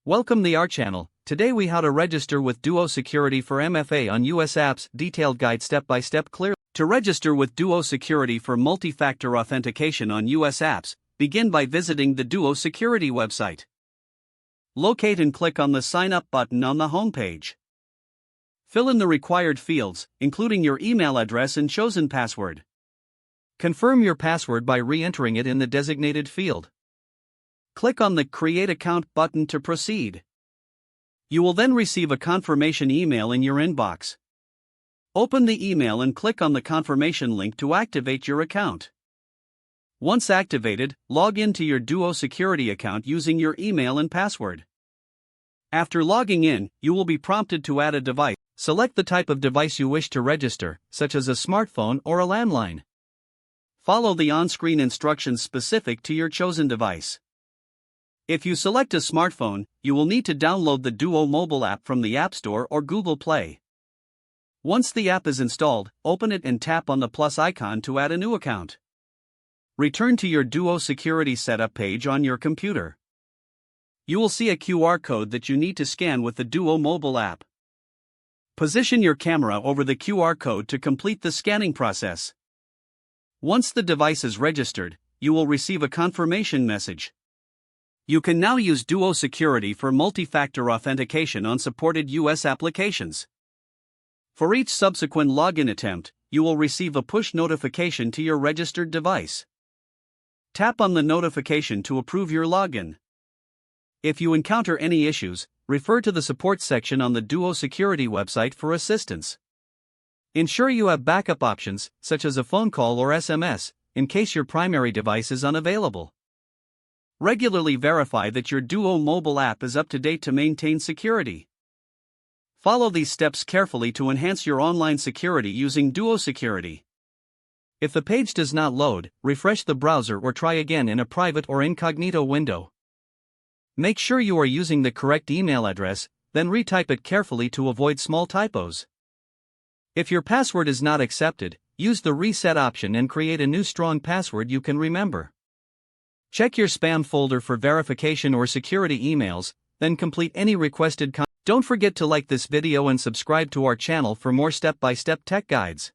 Welcome to our channel. Today we how to register with Duo Security for MFA on US apps, detailed guide step by step clear. To register with Duo Security for multi-factor authentication on US apps, begin by visiting the Duo Security website. Locate and click on the Sign Up button on the homepage. Fill in the required fields, including your email address and chosen password. Confirm your password by re-entering it in the designated field. Click on the Create Account button to proceed. You will then receive a confirmation email in your inbox. Open the email and click on the confirmation link to activate your account. Once activated, log into your Duo Security account using your email and password. After logging in, you will be prompted to add a device. Select the type of device you wish to register, such as a smartphone or a landline. Follow the on-screen instructions specific to your chosen device. If you select a smartphone, you will need to download the Duo mobile app from the App Store or Google Play. Once the app is installed, open it and tap on the plus icon to add a new account. Return to your Duo Security setup page on your computer. You will see a QR code that you need to scan with the Duo mobile app. Position your camera over the QR code to complete the scanning process. Once the device is registered, you will receive a confirmation message. You can now use Duo Security for multi-factor authentication on supported US applications. For each subsequent login attempt, you will receive a push notification to your registered device. Tap on the notification to approve your login. If you encounter any issues, refer to the support section on the Duo Security website for assistance. Ensure you have backup options, such as a phone call or SMS, in case your primary device is unavailable. Regularly verify that your Duo mobile app is up to date to maintain security. Follow these steps carefully to enhance your online security using Duo Security. If the page does not load, refresh the browser or try again in a private or incognito window. Make sure you are using the correct email address, then retype it carefully to avoid small typos. If your password is not accepted, use the reset option and create a new strong password you can remember. Check your spam folder for verification or security emails, then complete any requested content. Don't forget to like this video and subscribe to our channel for more step-by-step tech guides.